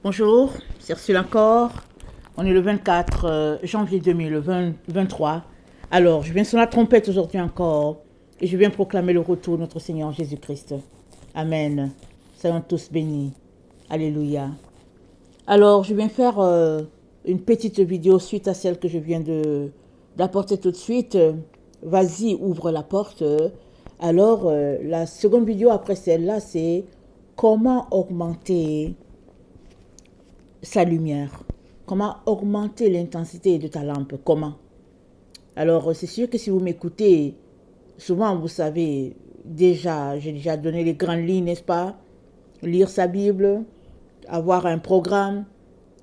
Bonjour, c'est Ursule encore. On est le 24 janvier 2023. Alors, je viens sur la trompette aujourd'hui encore et je viens proclamer le retour de notre Seigneur Jésus-Christ. Amen. Soyons tous bénis. Alléluia. Alors, je viens faire une petite vidéo suite à celle que je viens d'apporter tout de suite. Vas-y, ouvre la porte. Alors, la seconde vidéo après celle-là, c'est comment augmenter sa lumière. Comment augmenter l'intensité de ta lampe. Comment? Alors, c'est sûr que si vous m'écoutez, souvent, vous savez, j'ai déjà donné les grandes lignes, n'est-ce pas? Lire sa Bible, avoir un programme.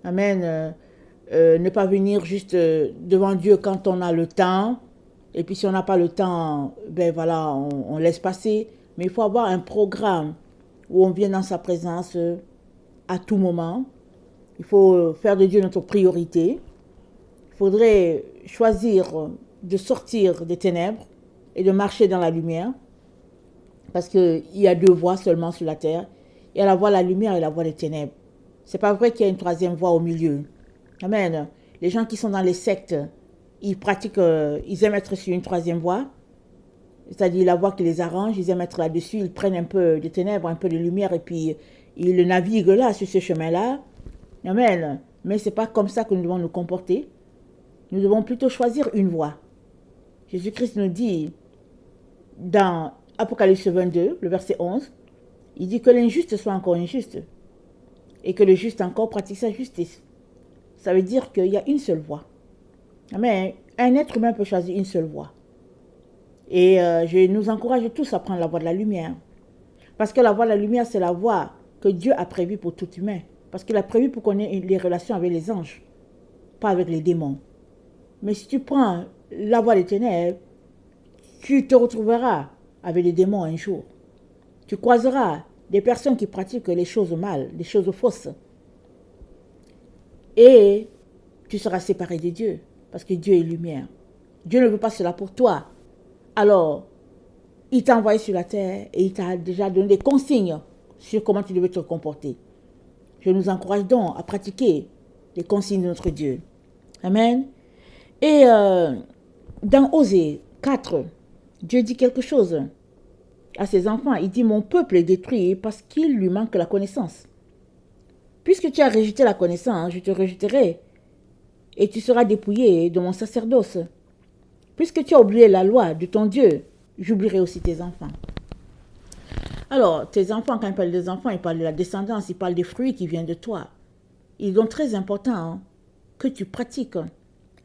Amen. Ne pas venir juste devant Dieu quand on a le temps. Et puis si on n'a pas le temps, ben voilà, on laisse passer. Mais il faut avoir un programme où on vient dans sa présence à tout moment. Il faut faire de Dieu notre priorité. Il faudrait choisir de sortir des ténèbres et de marcher dans la lumière. Parce qu'il y a deux voies seulement sur la terre. Il y a la voie de la lumière et la voie des ténèbres. C'est pas vrai qu'il y a une troisième voie au milieu. Amen. Les gens qui sont dans les sectes, ils pratiquent, ils aiment être sur une troisième voie. C'est-à-dire la voie qui les arrange, ils aiment être là-dessus, ils prennent un peu de ténèbres, un peu de lumière et puis ils naviguent là, sur ce chemin-là. Amen. Mais ce n'est pas comme ça que nous devons nous comporter. Nous devons plutôt choisir une voie. Jésus-Christ nous dit dans Apocalypse 22, le verset 11, il dit que l'injuste soit encore injuste et que le juste encore pratique sa justice. Ça veut dire qu'il y a une seule voie. Amen. Un être humain peut choisir une seule voie. Et je nous encourage tous à prendre la voie de la lumière. Parce que la voie de la lumière, c'est la voie que Dieu a prévue pour tout humain. Parce qu'il a prévu pour qu'on ait les relations avec les anges, pas avec les démons. Mais si tu prends la voie des ténèbres, tu te retrouveras avec les démons un jour. Tu croiseras des personnes qui pratiquent les choses mal, les choses fausses. Et tu seras séparé de Dieu, parce que Dieu est lumière. Dieu ne veut pas cela pour toi. Alors, il t'a envoyé sur la terre et il t'a déjà donné des consignes sur comment tu devais te comporter. Je nous encourage donc à pratiquer les consignes de notre Dieu. Amen. Et dans Osée 4, Dieu dit quelque chose à ses enfants. Il dit, mon peuple est détruit parce qu'il lui manque la connaissance. Puisque tu as rejeté la connaissance, je te rejeterai et tu seras dépouillé de mon sacerdoce. Puisque tu as oublié la loi de ton Dieu, j'oublierai aussi tes enfants. Alors, tes enfants, quand ils parlent des enfants, ils parlent de la descendance, ils parlent des fruits qui viennent de toi. Il est donc très important que tu pratiques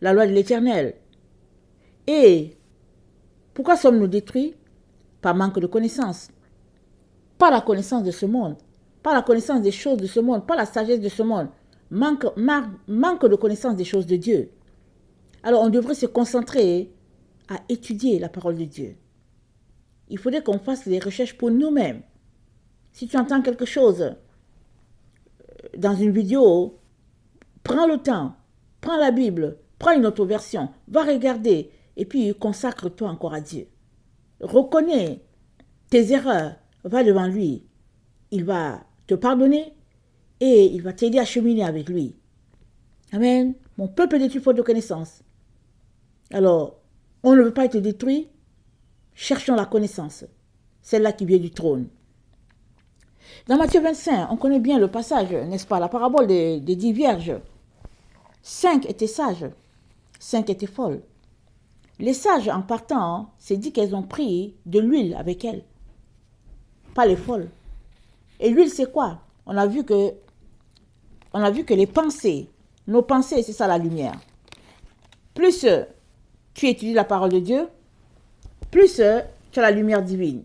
la loi de l'Éternel. Et pourquoi sommes-nous détruits? Par manque de connaissance. Pas la connaissance de ce monde, pas la connaissance des choses de ce monde, pas la sagesse de ce monde. Manque de connaissance des choses de Dieu. Alors, on devrait se concentrer à étudier la parole de Dieu. Il faudrait qu'on fasse des recherches pour nous-mêmes. Si tu entends quelque chose dans une vidéo, prends le temps, prends la Bible, prends une autre version, va regarder et puis consacre-toi encore à Dieu. Reconnais tes erreurs, va devant lui. Il va te pardonner et il va t'aider à cheminer avec lui. Amen. Mon peuple est détruit faute de connaissance. Alors, on ne veut pas être détruit. Cherchons la connaissance, celle-là qui vient du trône. Dans Matthieu 25, on connaît bien le passage, n'est-ce pas, la parabole des 10 vierges. 5 étaient sages, 5 étaient folles. Les sages, en partant, c'est dit qu'elles ont pris de l'huile avec elles, pas les folles. Et l'huile, c'est quoi? On a vu que les pensées, nos pensées, c'est ça la lumière. Plus tu étudies la parole de Dieu, plus tu as la lumière divine.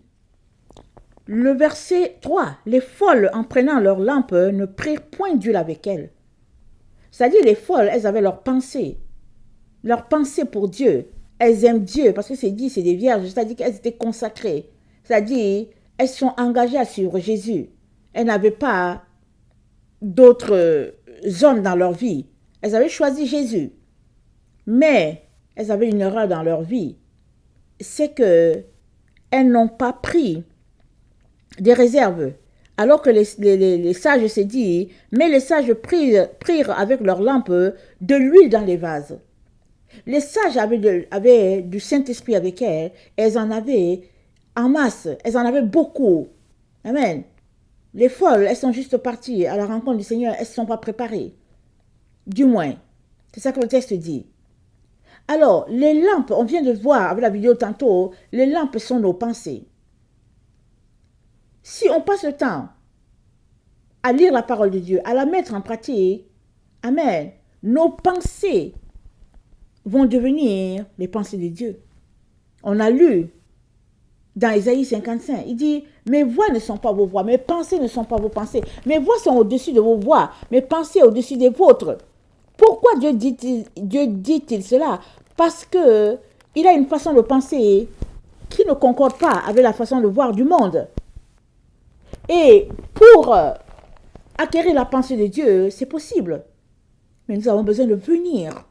Le verset 3, les folles, en prenant leur lampe, ne prirent point d'huile avec elles. C'est-à-dire, les folles, elles avaient leur pensée pour Dieu. Elles aiment Dieu, parce que c'est dit, c'est des vierges, c'est-à-dire qu'elles étaient consacrées. C'est-à-dire, elles sont engagées à suivre Jésus. Elles n'avaient pas d'autres hommes dans leur vie. Elles avaient choisi Jésus. Mais elles avaient une erreur dans leur vie. C'est qu'elles n'ont pas pris des réserves Alors que les sages se disent, mais les sages prirent avec leurs lampes de l'huile dans les vases. Les sages avaient du Saint-Esprit avec elles, elles en avaient en masse, elles en avaient beaucoup. Amen. Les folles, elles sont juste parties à la rencontre du Seigneur, elles ne se sont pas préparées. Du moins, c'est ça que le texte dit. Alors, les lampes, on vient de voir avec la vidéo tantôt, les lampes sont nos pensées. Si on passe le temps à lire la parole de Dieu, à la mettre en pratique, amen, nos pensées vont devenir les pensées de Dieu. On a lu dans Ésaïe 55, il dit, mes voix ne sont pas vos voix, mes pensées ne sont pas vos pensées. Mes voix sont au-dessus de vos voix, mes pensées au-dessus des vôtres. Pourquoi Dieu dit-il cela? Parce que il a une façon de penser qui ne concorde pas avec la façon de voir du monde. Et pour acquérir la pensée de Dieu, c'est possible. Mais nous avons besoin de venir.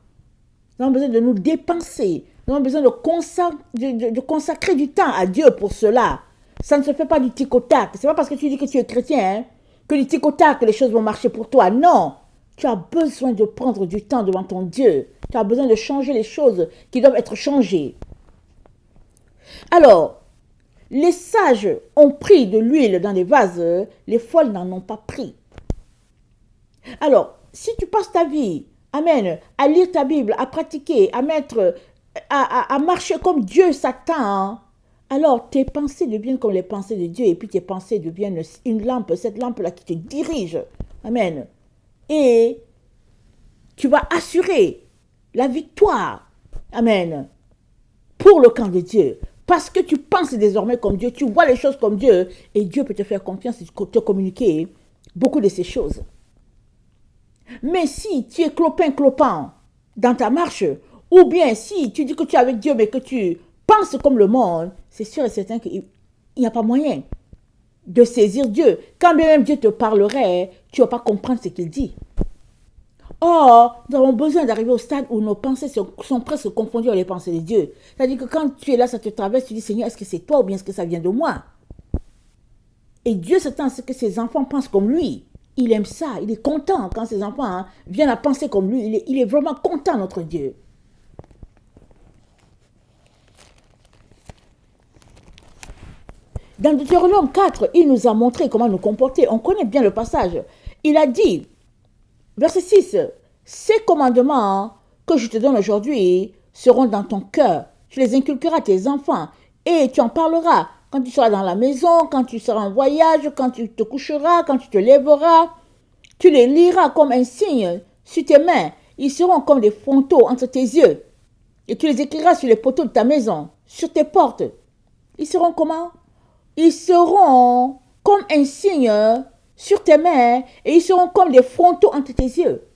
Nous avons besoin de nous dépenser. Nous avons besoin de consacrer du temps à Dieu pour cela. Ça ne se fait pas du tic-au-tac. Ce n'est pas parce que tu dis que tu es chrétien que du tic-au-tac que les choses vont marcher pour toi. Non. Tu as besoin de prendre du temps devant ton Dieu. Tu as besoin de changer les choses qui doivent être changées. Alors, les sages ont pris de l'huile dans les vases, les folles n'en ont pas pris. Alors, si tu passes ta vie, amen, à lire ta Bible, à pratiquer, à marcher comme Dieu s'attend, alors tes pensées deviennent comme les pensées de Dieu et puis tes pensées deviennent une lampe, cette lampe-là qui te dirige. Amen. Et tu vas assurer la victoire. Amen. Pour le camp de Dieu. Parce que tu penses désormais comme Dieu, tu vois les choses comme Dieu et Dieu peut te faire confiance et te communiquer beaucoup de ces choses. Mais si tu es clopin-clopant dans ta marche, ou bien si tu dis que tu es avec Dieu mais que tu penses comme le monde, c'est sûr et certain qu'il n'y a pas moyen de saisir Dieu. Quand bien même Dieu te parlerait, tu ne vas pas comprendre ce qu'il dit. Or, nous avons besoin d'arriver au stade où nos pensées sont presque confondues avec les pensées de Dieu. C'est-à-dire que quand tu es là, ça te traverse, tu dis, Seigneur, est-ce que c'est toi ou bien est-ce que ça vient de moi? Et Dieu s'attend à ce que ses enfants pensent comme lui. Il aime ça, il est content quand ses enfants viennent à penser comme lui. Il est vraiment content, notre Dieu. Dans Deutéronome 4, il nous a montré comment nous comporter. On connaît bien le passage. Il a dit, verset 6, ces commandements que je te donne aujourd'hui seront dans ton cœur. Tu les inculqueras à tes enfants et tu en parleras quand tu seras dans la maison, quand tu seras en voyage, quand tu te coucheras, quand tu te lèveras. Tu les liras comme un signe sur tes mains. Ils seront comme des frontaux entre tes yeux. Et tu les écriras sur les poteaux de ta maison, sur tes portes. Ils seront comment? Ils seront comme un signe sur tes mains et ils seront comme des frontaux entre tes yeux.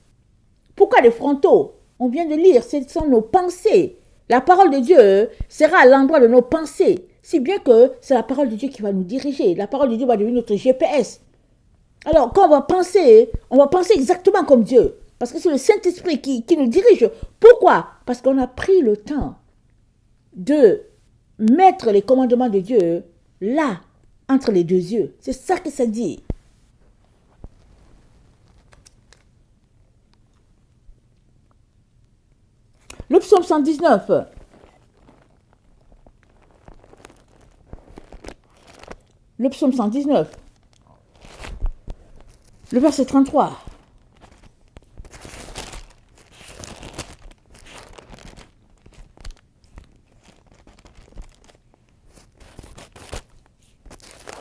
Pourquoi des frontaux? On vient de lire, ce sont nos pensées. La parole de Dieu sera à l'endroit de nos pensées. Si bien que c'est la parole de Dieu qui va nous diriger. La parole de Dieu va devenir notre GPS. Alors, quand on va penser exactement comme Dieu. Parce que c'est le Saint-Esprit qui nous dirige. Pourquoi? Parce qu'on a pris le temps de mettre les commandements de Dieu là, entre les deux yeux. C'est ça que ça dit. Le psaume 119. Le psaume 119. Le verset 33.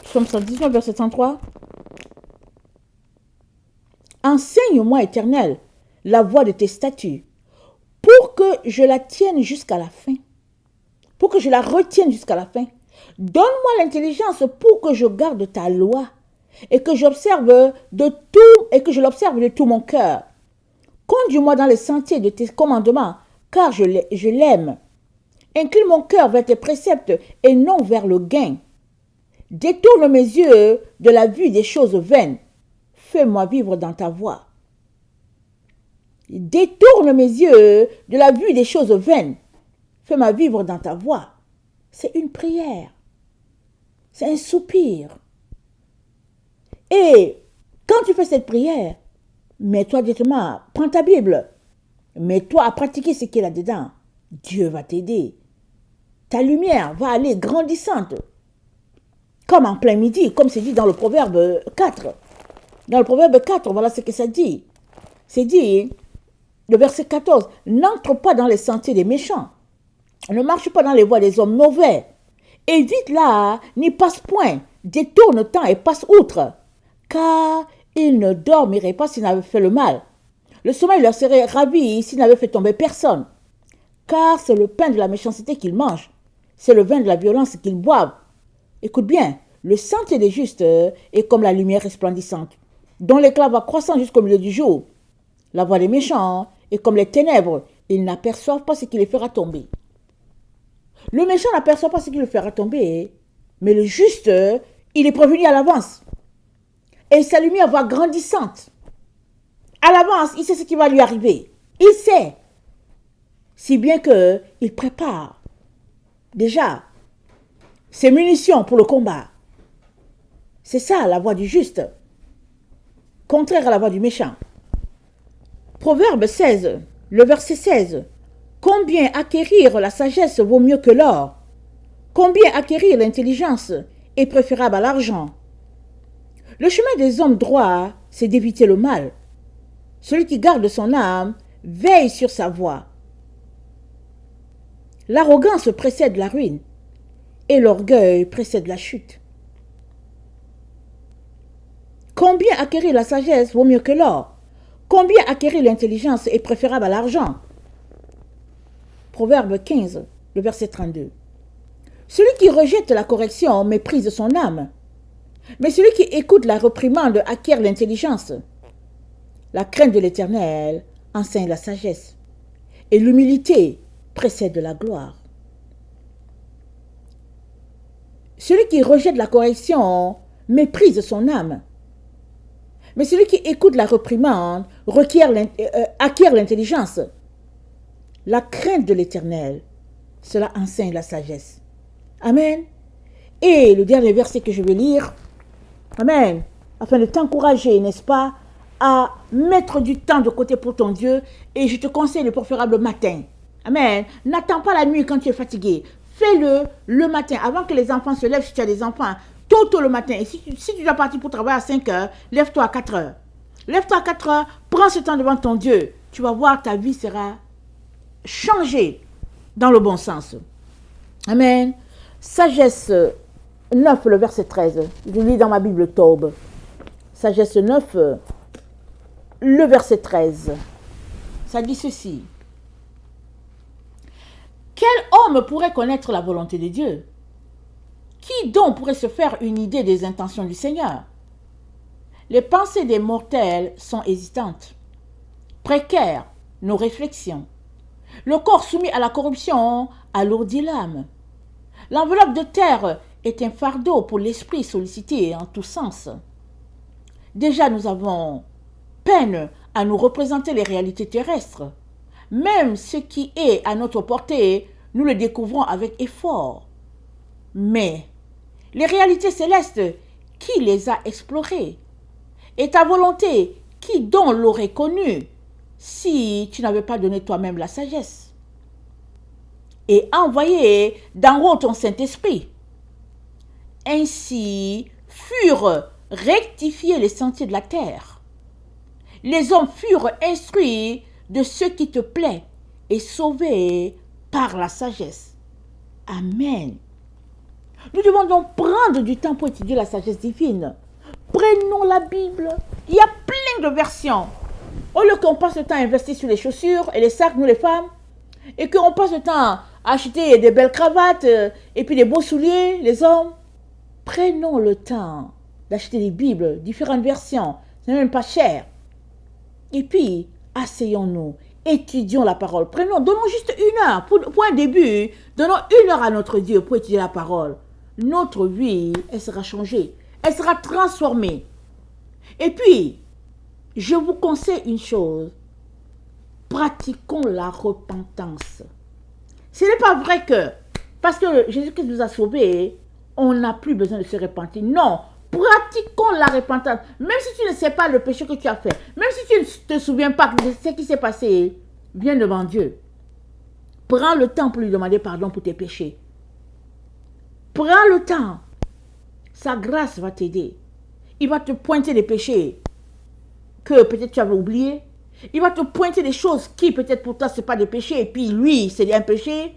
Psaume 119, verset 33. Enseigne-moi, Éternel, la voie de tes statuts, pour que je la tienne jusqu'à la fin. Pour que je la retienne jusqu'à la fin. Donne-moi l'intelligence pour que je garde ta loi et que j'observe de tout mon cœur. Conduis-moi dans les sentiers de tes commandements, car je l'aime. Incline mon cœur vers tes préceptes et non vers le gain. Détourne mes yeux de la vue des choses vaines. Fais-moi vivre dans ta voie. Détourne mes yeux de la vue des choses vaines. Fais-moi vivre dans ta voie. C'est une prière. C'est un soupir. Et quand tu fais cette prière, mets-toi directement, prends ta Bible, mets-toi à pratiquer ce qu'il y a là-dedans. Dieu va t'aider. Ta lumière va aller grandissante. Comme en plein midi, comme c'est dit dans le Proverbe 4. Dans le Proverbe 4, voilà ce que ça dit. C'est dit, le verset 14, n'entre pas dans les sentiers des méchants. Ne marche pas dans les voies des hommes mauvais. Évite là, n'y passe point. Détourne-t'en et passe outre. Car ils ne dormiraient pas s'ils n'avaient fait le mal. Le sommeil leur serait ravi s'ils n'avaient fait tomber personne. Car c'est le pain de la méchanceté qu'ils mangent. C'est le vin de la violence qu'ils boivent. Écoute bien, le sentier des justes est comme la lumière resplendissante, dont l'éclat va croissant jusqu'au milieu du jour. La voie des méchants est comme les ténèbres, ils n'aperçoivent pas ce qui les fera tomber. Le méchant n'aperçoit pas ce qui le fera tomber, mais le juste, il est prévenu à l'avance. Et sa lumière va grandissante. À l'avance, il sait ce qui va lui arriver. Il sait. Si bien qu'il prépare déjà ses munitions pour le combat. C'est ça la voie du juste, contraire à la voie du méchant. Proverbe 16, le verset 16. Combien acquérir la sagesse vaut mieux que l'or? Combien acquérir l'intelligence est préférable à l'argent? Le chemin des hommes droits, c'est d'éviter le mal. Celui qui garde son âme veille sur sa voie. L'arrogance précède la ruine et l'orgueil précède la chute. Combien acquérir la sagesse vaut mieux que l'or? Combien acquérir l'intelligence est préférable à l'argent? Proverbe 15, le verset 32. Celui qui rejette la correction méprise son âme, mais celui qui écoute la réprimande acquiert l'intelligence. La crainte de l'Éternel enseigne la sagesse, et l'humilité précède la gloire. Celui qui rejette la correction méprise son âme, mais celui qui écoute la réprimande acquiert l'intelligence. La crainte de l'Éternel, cela enseigne la sagesse. Amen. Et le dernier verset que je vais lire, amen, afin de t'encourager, n'est-ce pas, à mettre du temps de côté pour ton Dieu, et je te conseille le préférable matin. Amen. N'attends pas la nuit quand tu es fatigué. Fais-le le matin, avant que les enfants se lèvent, si tu as des enfants, tôt le matin. Et si tu dois partir pour travailler à 5 heures, lève-toi à 4 heures. Lève-toi à 4 heures, prends ce temps devant ton Dieu. Tu vas voir, ta vie sera changée dans le bon sens. Amen. Sagesse 9, le verset 13. Je lis dans ma Bible Taube. Sagesse 9, le verset 13. Ça dit ceci. Quel homme pourrait connaître la volonté de Dieu? Qui donc pourrait se faire une idée des intentions du Seigneur? Les pensées des mortels sont hésitantes, précaires nos réflexions. Le corps soumis à la corruption alourdit l'âme. L'enveloppe de terre est un fardeau pour l'esprit sollicité en tous sens. Déjà, nous avons peine à nous représenter les réalités terrestres. Même ce qui est à notre portée, nous le découvrons avec effort. Mais les réalités célestes, qui les a explorées? Et ta volonté, qui donc l'aurait connue si tu n'avais pas donné toi-même la sagesse et envoyé d'en haut ton Saint-Esprit? Ainsi furent rectifiés les sentiers de la terre. Les hommes furent instruits de ce qui te plaît et sauvés par la sagesse. Amen. Nous devons donc prendre du temps pour étudier la sagesse divine. Prenons la Bible. Il y a plein de versions. Au lieu qu'on passe le temps à investir sur les chaussures et les sacs, nous les femmes, et qu'on passe le temps à acheter des belles cravates et puis des beaux souliers, les hommes, prenons le temps d'acheter des Bibles, différentes versions. Ce n'est même pas cher. Et puis, asseyons-nous, étudions la parole. Donnons juste 1 heure pour un début. Donnons 1 heure à notre Dieu pour étudier la parole. Notre vie, elle sera changée. Elle sera transformée. Et puis, je vous conseille une chose. Pratiquons la repentance. Ce n'est pas vrai que, parce que Jésus-Christ nous a sauvés, on n'a plus besoin de se repentir. Non, Pratiquons la repentance. Même si tu ne sais pas le péché que tu as fait, même si tu ne te souviens pas de ce qui s'est passé, viens devant Dieu. Prends le temps pour lui demander pardon pour tes péchés. Prends le temps. Sa grâce va t'aider. Il va te pointer des péchés que peut-être tu avais oubliés. Il va te pointer des choses qui peut-être pour toi ce n'est pas des péchés. Et puis lui, c'est un péché.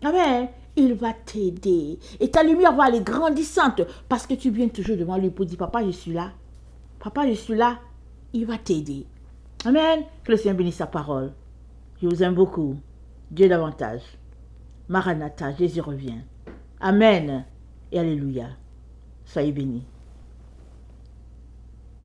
Amen. Il va t'aider. Et ta lumière va aller grandissante parce que tu viens toujours devant lui pour dire, papa, je suis là. Papa, je suis là. Il va t'aider. Amen. Que le Seigneur bénisse sa parole. Je vous aime beaucoup. Dieu davantage. Maranatha, Jésus revient. Amen. Et alléluia. Soyez bénis.